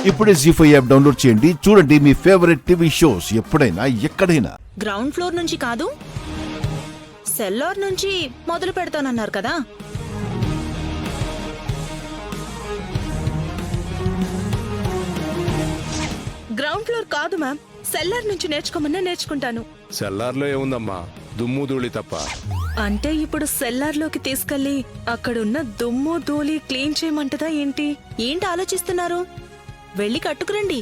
ఇప్పుడే జీ5 app download చేయండి. చూడండి మీ ఫేవరెట్ టీవీ షోస్ ఎప్పుడైనా ఎక్కడైనా. గ్రౌండ్ ఫ్లోర్ నుంచి కాదు, సెల్లార్ నుంచి మొదలు పెడతానన్నారు కదా. గ్రౌండ్ ఫ్లోర్ కాదు మ్యామ్, సెల్లార్ నుంచి నేర్చుకోమన్నా నేర్చుకుంటాను. సెల్లార్లో ఏముందమ్మా, దుమ్ము ధూళి తప్ప. అంటే ఇప్పుడు సెల్లార్లోకి తీసుకెళ్లి అక్కడున్న దుమ్ము ధూళి క్లీన్ చేయమంటదా ఏంటి? ఏంటి ఆలోచిస్తున్నారు? వెళ్ళి కట్టుకురండి.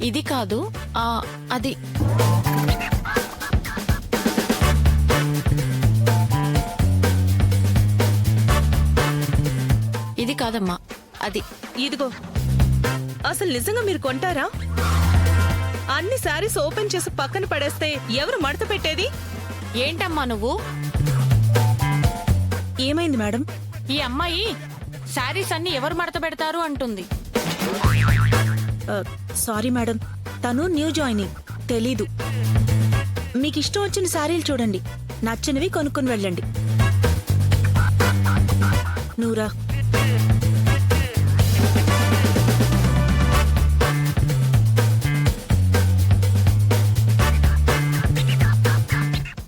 ఇది కాదు, అది. ఇది కాదమ్మా, అది. ఇదిగో, అసలు నిజంగా మీరు కొంటారా? అన్ని శారీస్ ఓపెన్ చేసి పక్కన పడేస్తే ఎవరు మడత పెట్టేది? ఏంటమ్మా నువ్వు? ఏమైంది మేడం? ఈ అమ్మాయి శారీస్ అన్ని ఎవరు మడత పెడతారు అంటుంది. సారీ మేడం, తను న్యూ జాయినింగ్, తెలీదు. మీకు ఇష్టం వచ్చిన శారీలు చూడండి, నచ్చినవి కొనుక్కుని వెళ్ళండి. నూరా,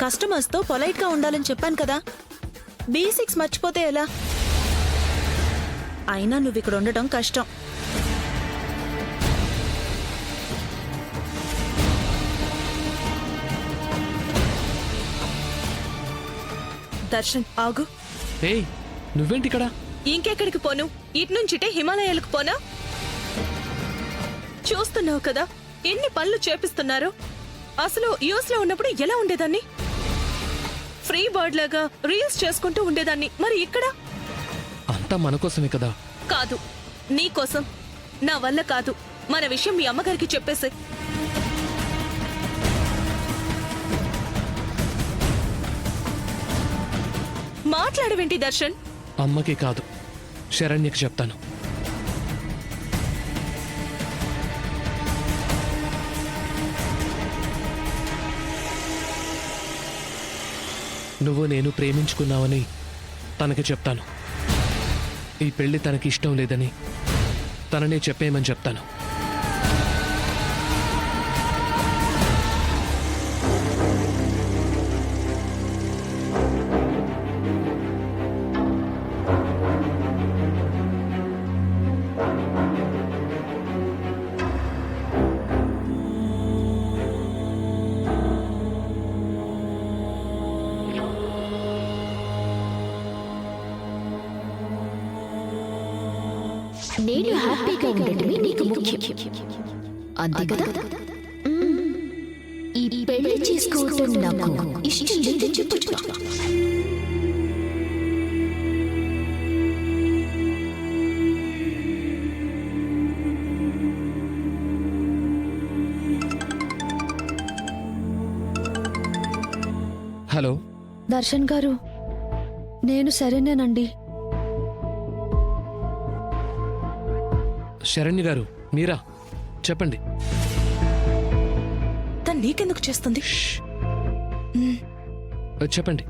కస్టమర్స్ తో పొలైట్ గా ఉండాలని చెప్పాను కదా. బేసిక్స్ మర్చిపోతే ఎలా? అయినా నువ్వు ఇక్కడ ఉండటం కష్టం. దర్శన్, ఆగు. ఏయ్, నువ్వేంటి ఇక్కడ? ఇంకెక్కడికి పోను? ఇట్నుంచిటే హిమాలయాలకు పోనా? చూస్తున్నావు కదా ఎన్ని పనులు చేపిస్తున్నారు. అసలు యూఎస్ లో ఉన్నప్పుడు ఎలా ఉండేదాన్ని? ఫ్రీ బర్డ్ లాగా రీల్స్ చేసుకుంటూ ఉండేదాన్ని. మరి ఇక్కడ? అంతా మన కోసమే కదా. కాదు, నీ కోసం. నా వల్ల కాదు. మన విషయం మీ అమ్మగారికి చెప్పేసి. మాట్లాడవేంటి దర్శన్? అమ్మకి కాదు, శరణ్యకి చెప్తాను. నువ్వు నేను ప్రేమించుకున్నావని తనకి చెప్తాను. ఈ పెళ్లి తనకి ఇష్టం లేదని తననే చెప్పేయమని చెప్తాను. నేను హ్యాపీగా ఉండటమే నీకు ముఖ్యం, అంతే కదా? ఈ పెళ్లి చేసుకోవటం నాకు ఇష్టం లేదని చెప్పొచ్చు. హలో దర్శన్ గారు, నేను సరేనేనండి. శరణ్య గారు, మీరా? చెప్పండి. తను నీకెందుకు చేస్తుంది? చెప్పండి.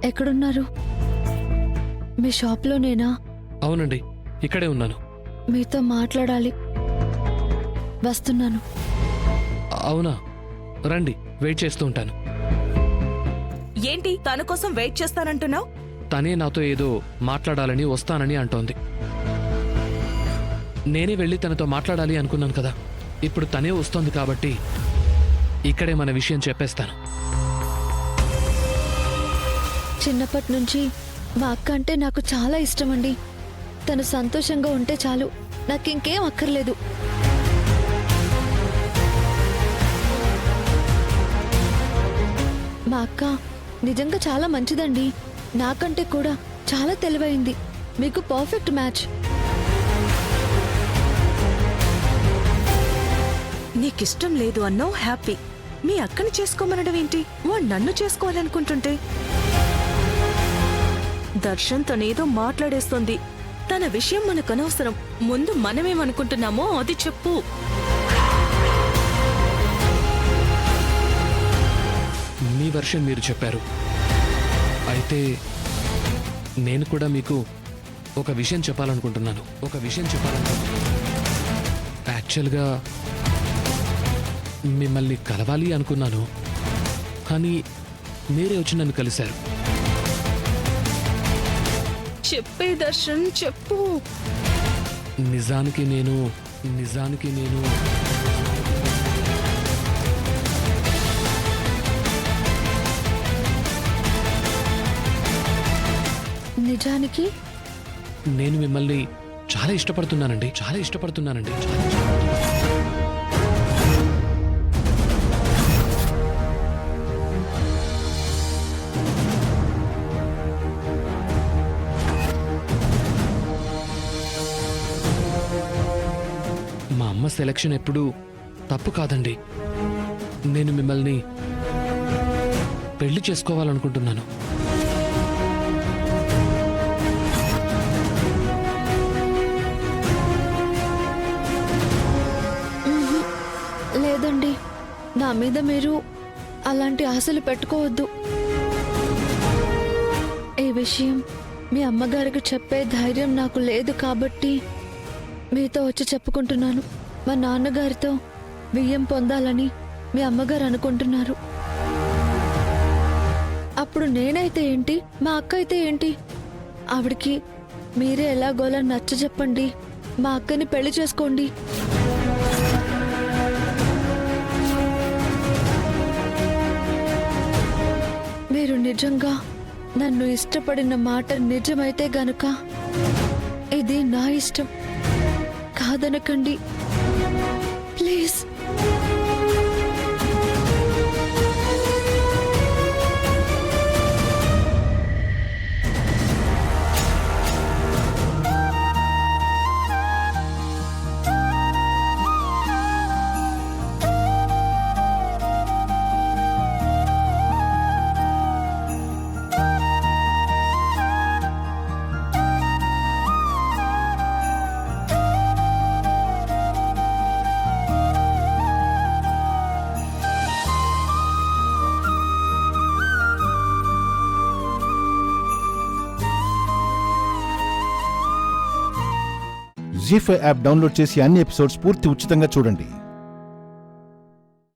ఎక్కడున్నారు? మీ షాప్లోనేనా? అవునండి, ఇక్కడే ఉన్నాను. మీతో మాట్లాడాలి. వస్తున్నాను. అవునా, రండి, వెయిట్ చేస్తూ ఉంటాను. ఏంటి తన కోసం వెయిట్ చేస్తానంటున్నావు? తనే నాతో ఏదో మాట్లాడాలని వస్తానని అంటోంది. నేనే వెళ్ళి తనతో మాట్లాడాలి అనుకున్నాను కదా. ఇప్పుడు తనే వస్తోంది కాబట్టి ఇక్కడే మన విషయం చెప్పేస్తాను. చిన్నప్పటి నుంచి మా అక్క అంటే నాకు చాలా ఇష్టం అండి. తను సంతోషంగా ఉంటే చాలు, నాకింకేం అక్కర్లేదు. మా అక్క నిజంగా చాలా మంచిదండి. నాకంటే కూడా చాలా తెలివైంది. మీకు పర్ఫెక్ట్ మ్యాచ్. నీకిష్టం లేదు అన్నావు, హ్యాపీ. మీ అక్కని చేసుకోమనడం ఏంటి? వాడు నన్ను చేసుకోవాలనుకుంటుంటే. దర్శన్ తనేదో మాట్లాడేస్తోంది. తన విషయం మనకు అనవసరం. ముందు మనమేమనుకుంటున్నామో అది చెప్పు. మీ వర్షన్ మీరు చెప్పారు. అయితే నేను కూడా మీకు ఒక విషయం చెప్పాలనుకుంటున్నాను. యాక్చువల్గా మిమ్మల్ని కలవాలి అనుకున్నాను, కానీ మీరే వచ్చి నన్ను కలిశారు. చెప్పే దర్శన్, చెప్పు. నిజానికి నేను నిజానికి నేను మిమ్మల్ని చాలా ఇష్టపడుతున్నానండి. మా అమ్మ సెలక్షన్ ఎప్పుడూ తప్పు కాదండి. నేను మిమ్మల్ని పెళ్లి చేసుకోవాలనుకుంటున్నాను. లేదండి, నా మీద మీరు అలాంటి ఆశలు పెట్టుకోవద్దు. ఈ విషయం మీ అమ్మగారికి చెప్పే ధైర్యం నాకు లేదు కాబట్టి మీతో వచ్చి చెప్పుకుంటున్నాను. మా నాన్నగారితో బియ్యం పొందాలని మీ అమ్మగారు అనుకుంటున్నారు. అప్పుడు నేనైతే ఏంటి, మా అక్క అయితే ఏంటి? ఆవిడికి మీరే ఎలాగోలా నచ్చ చెప్పండి, మా అక్కని పెళ్లి చేసుకోండి. మీరు నిజంగా నన్ను ఇష్టపడిన మాట నిజమైతే గనుక ఇది నా ఇష్టం, కాదనకండి ప్లీజ్. జీ5 యాప్ డౌన్లోడ్ చేసి అన్ని ఎపిసోడ్స్ పూర్తి ఉచితంగా చూడండి.